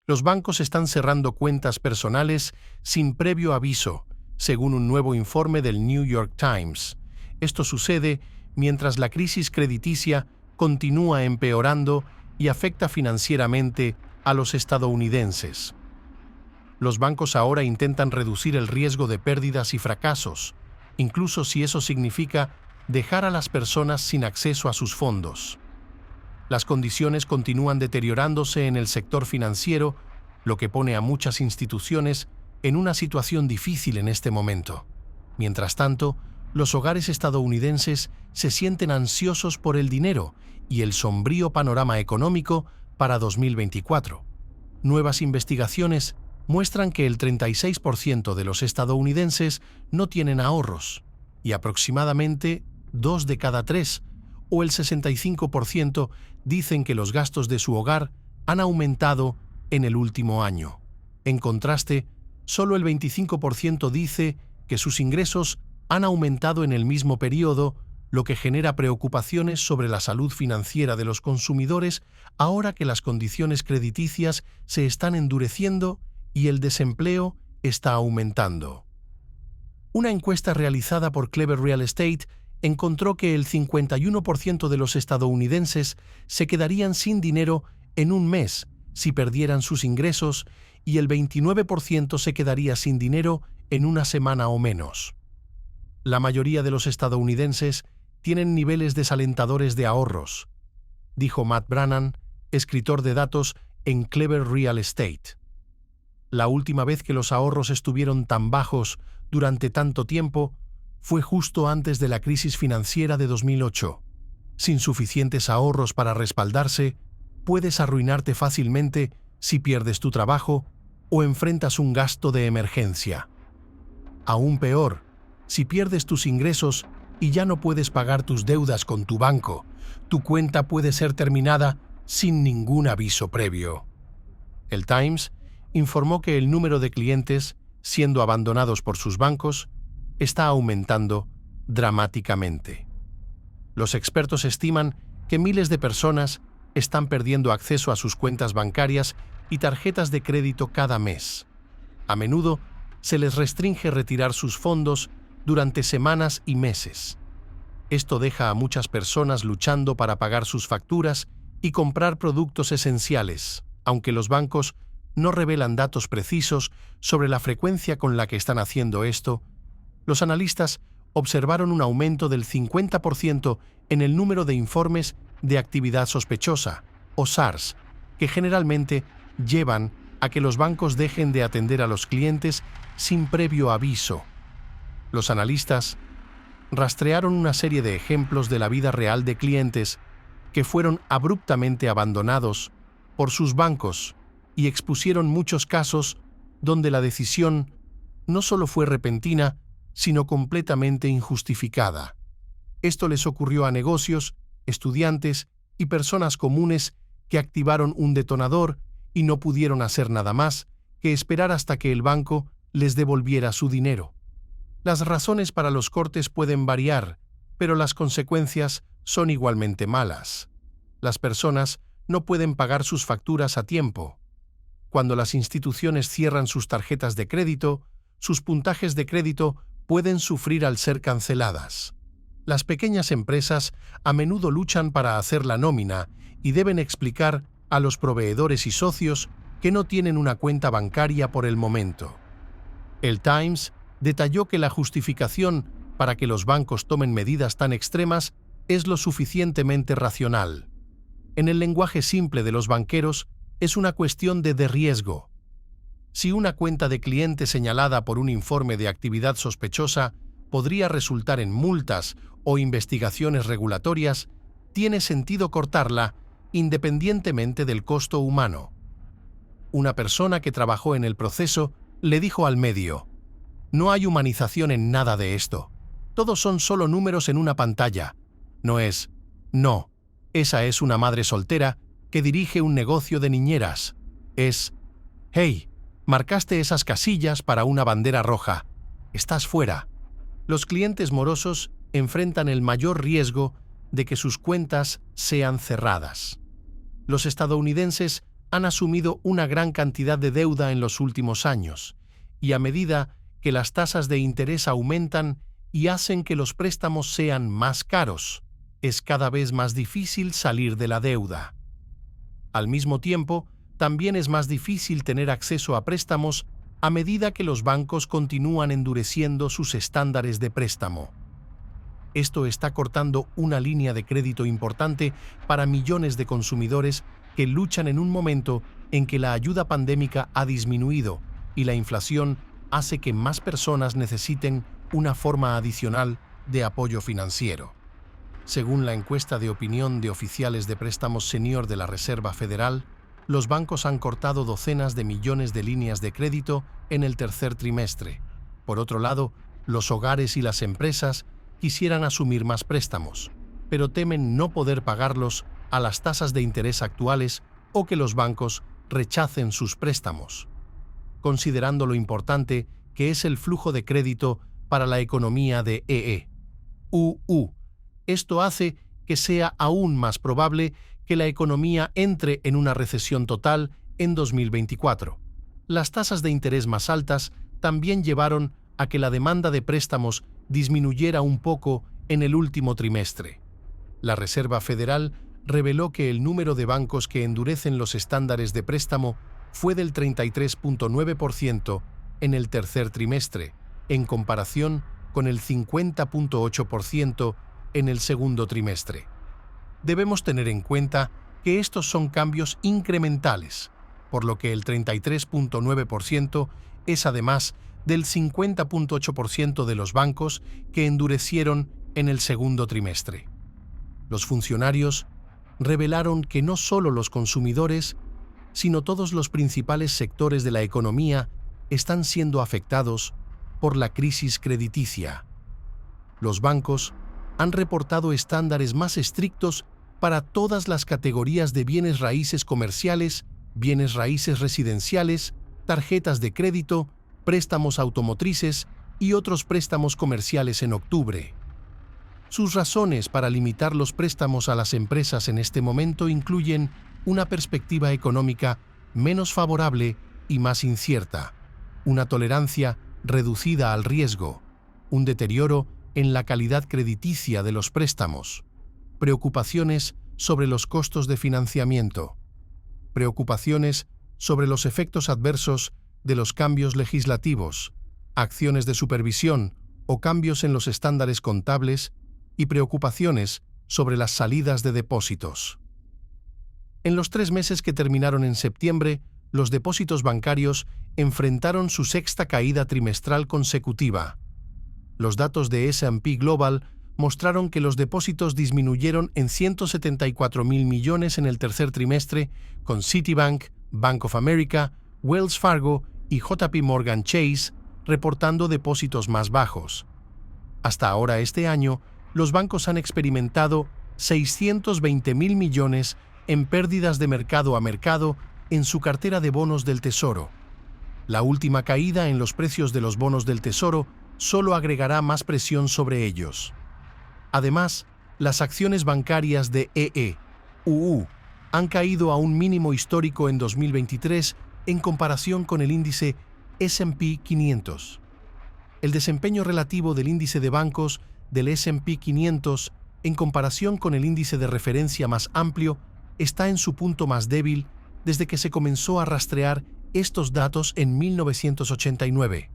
Los bancos están cerrando cuentas personales sin previo aviso, según un nuevo informe del New York Times. Esto sucede mientras la crisis crediticia continúa empeorando y afecta financieramente a los estadounidenses. Los bancos ahora intentan reducir el riesgo de pérdidas y fracasos, incluso si eso significa dejar a las personas sin acceso a sus fondos. Las condiciones continúan deteriorándose en el sector financiero, lo que pone a muchas instituciones en una situación difícil en este momento. Mientras tanto, los hogares estadounidenses se sienten ansiosos por el dinero y el sombrío panorama económico para 2024. Nuevas investigaciones muestran que el 36% de los estadounidenses no tienen ahorros y aproximadamente 2 de cada 3, o el 65%, dicen que los gastos de su hogar han aumentado en el último año. En contraste, solo el 25% dice que sus ingresos han aumentado en el mismo periodo, lo que genera preocupaciones sobre la salud financiera de los consumidores ahora que las condiciones crediticias se están endureciendo y el desempleo está aumentando. Una encuesta realizada por Clever Real Estate encontró que el 51% de los estadounidenses se quedarían sin dinero en un mes si perdieran sus ingresos y el 29% se quedaría sin dinero en una semana o menos. La mayoría de los estadounidenses tienen niveles desalentadores de ahorros, dijo Matt Brannan, escritor de datos en Clever Real Estate. La última vez que los ahorros estuvieron tan bajos durante tanto tiempo fue justo antes de la crisis financiera de 2008. Sin suficientes ahorros para respaldarse, puedes arruinarte fácilmente si pierdes tu trabajo o enfrentas un gasto de emergencia. Aún peor, si pierdes tus ingresos y ya no puedes pagar tus deudas con tu banco, tu cuenta puede ser terminada sin ningún aviso previo. El Times informó que el número de clientes siendo abandonados por sus bancos está aumentando dramáticamente. Los expertos estiman que miles de personas están perdiendo acceso a sus cuentas bancarias y tarjetas de crédito cada mes. A menudo se les restringe retirar sus fondos durante semanas y meses. Esto deja a muchas personas luchando para pagar sus facturas y comprar productos esenciales, aunque los bancos no revelan datos precisos sobre la frecuencia con la que están haciendo esto. Los analistas observaron un aumento del 50% en el número de informes de actividad sospechosa, o SARS, que generalmente llevan a que los bancos dejen de atender a los clientes sin previo aviso. Los analistas rastrearon una serie de ejemplos de la vida real de clientes que fueron abruptamente abandonados por sus bancos y expusieron muchos casos donde la decisión no solo fue repentina, sino completamente injustificada. Esto les ocurrió a negocios, estudiantes y personas comunes que activaron un detonador y no pudieron hacer nada más que esperar hasta que el banco les devolviera su dinero. Las razones para los cortes pueden variar, pero las consecuencias son igualmente malas. Las personas no pueden pagar sus facturas a tiempo. Cuando las instituciones cierran sus tarjetas de crédito, sus puntajes de crédito pueden sufrir al ser canceladas. Las pequeñas empresas a menudo luchan para hacer la nómina y deben explicar a los proveedores y socios que no tienen una cuenta bancaria por el momento. El Times detalló que la justificación para que los bancos tomen medidas tan extremas es lo suficientemente racional. En el lenguaje simple de los banqueros, es una cuestión de riesgo. Si una cuenta de cliente señalada por un informe de actividad sospechosa podría resultar en multas o investigaciones regulatorias, tiene sentido cortarla independientemente del costo humano. Una persona que trabajó en el proceso le dijo al medio: «No hay humanización en nada de esto. Todos son solo números en una pantalla. No es, no, esa es una madre soltera que dirige un negocio de niñeras. Es, hey, marcaste esas casillas para una bandera roja. Estás fuera». Los clientes morosos enfrentan el mayor riesgo de que sus cuentas sean cerradas. Los estadounidenses han asumido una gran cantidad de deuda en los últimos años, y a medida que las tasas de interés aumentan y hacen que los préstamos sean más caros, es cada vez más difícil salir de la deuda. Al mismo tiempo, también es más difícil tener acceso a préstamos a medida que los bancos continúan endureciendo sus estándares de préstamo. Esto está cortando una línea de crédito importante para millones de consumidores que luchan en un momento en que la ayuda pandémica ha disminuido y la inflación hace que más personas necesiten una forma adicional de apoyo financiero. Según la encuesta de opinión de oficiales de préstamos senior de la Reserva Federal, los bancos han cortado docenas de millones de líneas de crédito en el tercer trimestre. Por otro lado, los hogares y las empresas quisieran asumir más préstamos, pero temen no poder pagarlos a las tasas de interés actuales o que los bancos rechacen sus préstamos. Considerando lo importante que es el flujo de crédito para la economía de EE.UU, esto hace que sea aún más probable que la economía entre en una recesión total en 2024. Las tasas de interés más altas también llevaron a que la demanda de préstamos disminuyera un poco en el último trimestre. La Reserva Federal reveló que el número de bancos que endurecen los estándares de préstamo fue del 33.9% en el tercer trimestre, en comparación con el 50.8% en el segundo trimestre. Debemos tener en cuenta que estos son cambios incrementales, por lo que el 33.9% es además del 50.8% de los bancos que endurecieron en el segundo trimestre. Los funcionarios revelaron que no solo los consumidores, sino todos los principales sectores de la economía están siendo afectados por la crisis crediticia. Los bancos han reportado estándares más estrictos para todas las categorías de bienes raíces comerciales, bienes raíces residenciales, tarjetas de crédito, préstamos automotrices y otros préstamos comerciales en octubre. Sus razones para limitar los préstamos a las empresas en este momento incluyen una perspectiva económica menos favorable y más incierta, una tolerancia reducida al riesgo, un deterioro en la calidad crediticia de los préstamos, preocupaciones sobre los costos de financiamiento, preocupaciones sobre los efectos adversos de los cambios legislativos, acciones de supervisión o cambios en los estándares contables y preocupaciones sobre las salidas de depósitos. En los 3 meses que terminaron en septiembre, los depósitos bancarios enfrentaron su sexta caída trimestral consecutiva. Los datos de S&P Global mostraron que los depósitos disminuyeron en 174.000 millones en el tercer trimestre, con Citibank, Bank of America, Wells Fargo y JP Morgan Chase reportando depósitos más bajos. Hasta ahora este año, los bancos han experimentado 620.000 millones en pérdidas de mercado a mercado en su cartera de bonos del Tesoro. La última caída en los precios de los bonos del Tesoro solo agregará más presión sobre ellos. Además, las acciones bancarias de EE.UU han caído a un mínimo histórico en 2023 en comparación con el índice S&P 500. El desempeño relativo del índice de bancos del S&P 500 en comparación con el índice de referencia más amplio está en su punto más débil desde que se comenzó a rastrear estos datos en 1989.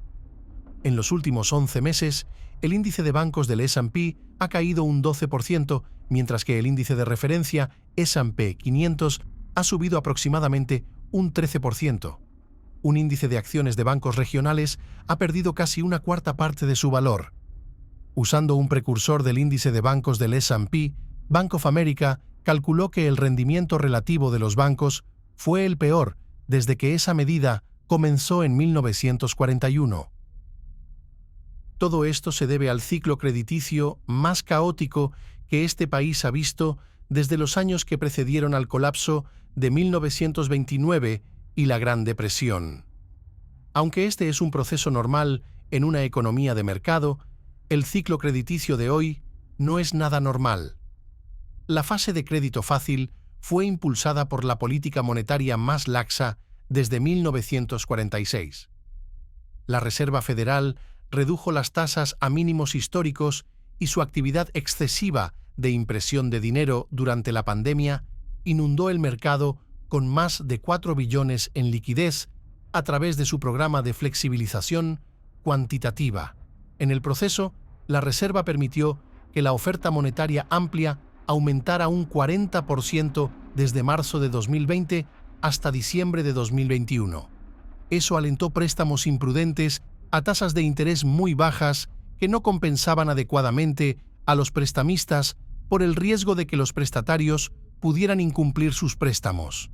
En los últimos 11 meses, el índice de bancos del S&P ha caído un 12%, mientras que el índice de referencia S&P 500 ha subido aproximadamente un 13%. Un índice de acciones de bancos regionales ha perdido casi una cuarta parte de su valor. Usando un precursor del índice de bancos del S&P, Bank of America calculó que el rendimiento relativo de los bancos fue el peor desde que esa medida comenzó en 1941. Todo esto se debe al ciclo crediticio más caótico que este país ha visto desde los años que precedieron al colapso de 1929 y la Gran Depresión. Aunque este es un proceso normal en una economía de mercado, el ciclo crediticio de hoy no es nada normal. La fase de crédito fácil fue impulsada por la política monetaria más laxa desde 1946. La Reserva Federal redujo las tasas a mínimos históricos y su actividad excesiva de impresión de dinero durante la pandemia inundó el mercado con más de 4 billones en liquidez a través de su programa de flexibilización cuantitativa. En el proceso, la Reserva permitió que la oferta monetaria amplia aumentara un 40% desde marzo de 2020 hasta diciembre de 2021. Eso alentó préstamos imprudentes a tasas de interés muy bajas que no compensaban adecuadamente a los prestamistas por el riesgo de que los prestatarios pudieran incumplir sus préstamos.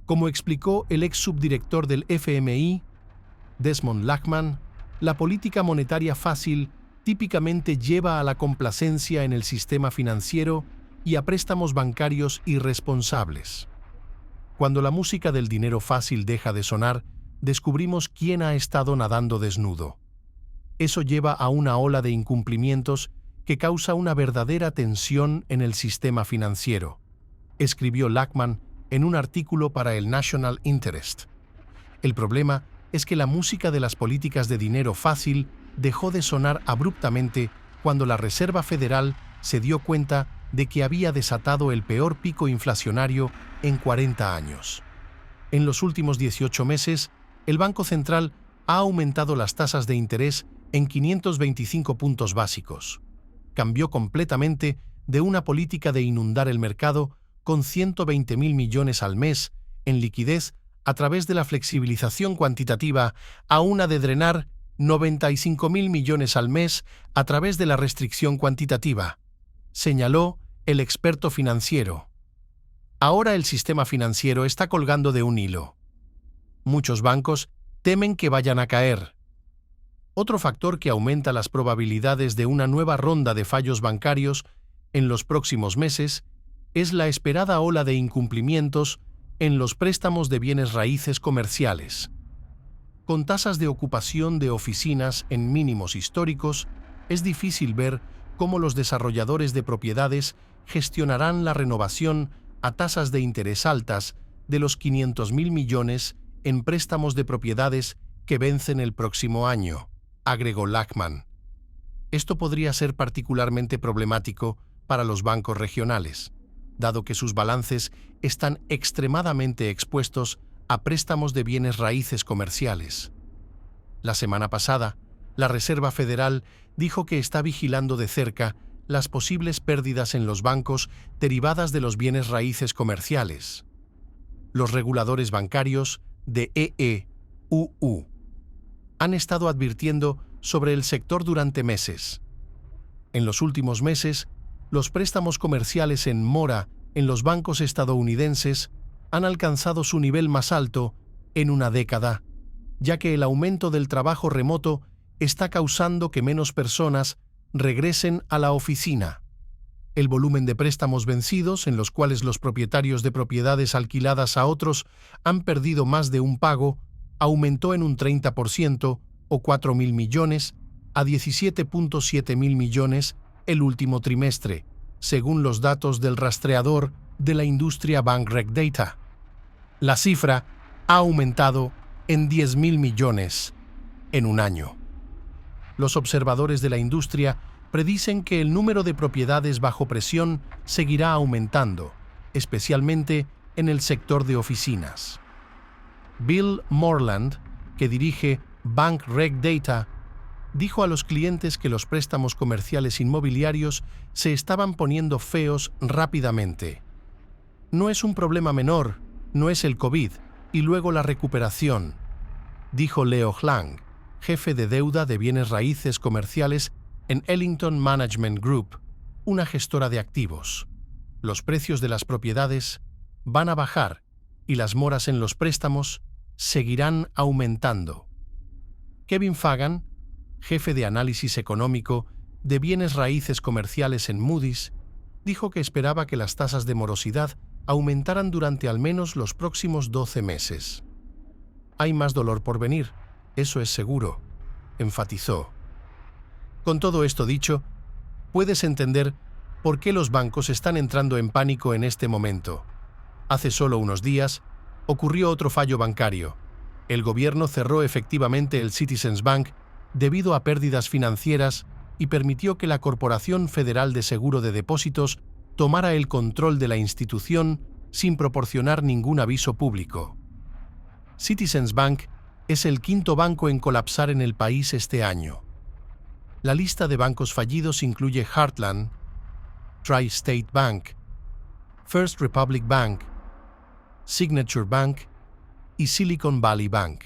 Como explicó el ex subdirector del FMI, Desmond Lachman, la política monetaria fácil típicamente lleva a la complacencia en el sistema financiero y a préstamos bancarios irresponsables. Cuando la música del dinero fácil deja de sonar, descubrimos quién ha estado nadando desnudo. Eso lleva a una ola de incumplimientos que causa una verdadera tensión en el sistema financiero, escribió Lachman en un artículo para el National Interest. El problema es que la música de las políticas de dinero fácil dejó de sonar abruptamente cuando la Reserva Federal se dio cuenta de que había desatado el peor pico inflacionario en 40 años. En los últimos 18 meses, el Banco Central ha aumentado las tasas de interés en 525 puntos básicos. Cambió completamente de una política de inundar el mercado con 120.000 millones al mes en liquidez a través de la flexibilización cuantitativa a una de drenar 95.000 millones al mes a través de la restricción cuantitativa, señaló el experto financiero. Ahora el sistema financiero está colgando de un hilo. Muchos bancos temen que vayan a caer. Otro factor que aumenta las probabilidades de una nueva ronda de fallos bancarios en los próximos meses es la esperada ola de incumplimientos en los préstamos de bienes raíces comerciales. Con tasas de ocupación de oficinas en mínimos históricos, es difícil ver cómo los desarrolladores de propiedades gestionarán la renovación a tasas de interés altas de los 500.000 millones en préstamos de propiedades que vencen el próximo año, agregó Lachman. Esto podría ser particularmente problemático para los bancos regionales, dado que sus balances están extremadamente expuestos a préstamos de bienes raíces comerciales. La semana pasada, la Reserva Federal dijo que está vigilando de cerca las posibles pérdidas en los bancos derivadas de los bienes raíces comerciales. Los reguladores bancarios de EEUU han estado advirtiendo sobre el sector durante meses. En los últimos meses, los préstamos comerciales en mora en los bancos estadounidenses han alcanzado su nivel más alto en una década, ya que el aumento del trabajo remoto está causando que menos personas regresen a la oficina. El volumen de préstamos vencidos, en los cuales los propietarios de propiedades alquiladas a otros han perdido más de un pago, aumentó en un 30%, o 4.000 millones, a 17.7 mil millones el último trimestre, según los datos del rastreador de la industria Bankreg Data. La cifra ha aumentado en 10.000 millones en un año. Los observadores de la industria predicen que el número de propiedades bajo presión seguirá aumentando, especialmente en el sector de oficinas. Bill Moreland, que dirige Bankreg Data, dijo a los clientes que los préstamos comerciales inmobiliarios se estaban poniendo feos rápidamente. No es un problema menor, no es el COVID, y luego la recuperación, dijo Leo Hlang, jefe de deuda de bienes raíces comerciales en Ellington Management Group, una gestora de activos. Los precios de las propiedades van a bajar y las moras en los préstamos seguirán aumentando. Kevin Fagan, jefe de análisis económico de bienes raíces comerciales en Moody's, dijo que esperaba que las tasas de morosidad aumentaran durante al menos los próximos 12 meses. Hay más dolor por venir, eso es seguro, enfatizó. Con todo esto dicho, puedes entender por qué los bancos están entrando en pánico en este momento. Hace solo unos días, ocurrió otro fallo bancario. El gobierno cerró efectivamente el Citizens Bank debido a pérdidas financieras y permitió que la Corporación Federal de Seguro de Depósitos tomara el control de la institución sin proporcionar ningún aviso público. Citizens Bank es el quinto banco en colapsar en el país este año. La lista de bancos fallidos incluye Heartland, Tri-State Bank, First Republic Bank, Signature Bank y Silicon Valley Bank.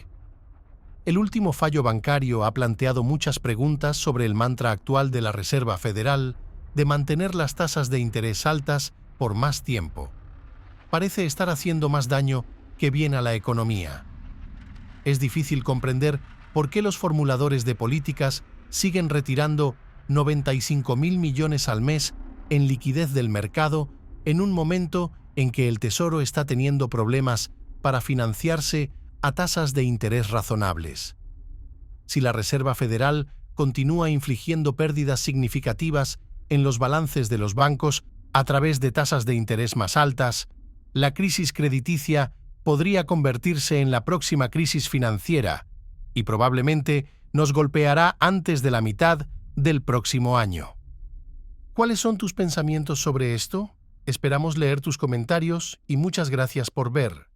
El último fallo bancario ha planteado muchas preguntas sobre el mantra actual de la Reserva Federal de mantener las tasas de interés altas por más tiempo. Parece estar haciendo más daño que bien a la economía. Es difícil comprender por qué los formuladores de políticas siguen retirando 95.000 millones al mes en liquidez del mercado en un momento en que el Tesoro está teniendo problemas para financiarse a tasas de interés razonables. Si la Reserva Federal continúa infligiendo pérdidas significativas en los balances de los bancos a través de tasas de interés más altas, la crisis crediticia podría convertirse en la próxima crisis financiera y probablemente nos golpeará antes de la mitad del próximo año. ¿Cuáles son tus pensamientos sobre esto? Esperamos leer tus comentarios y muchas gracias por ver.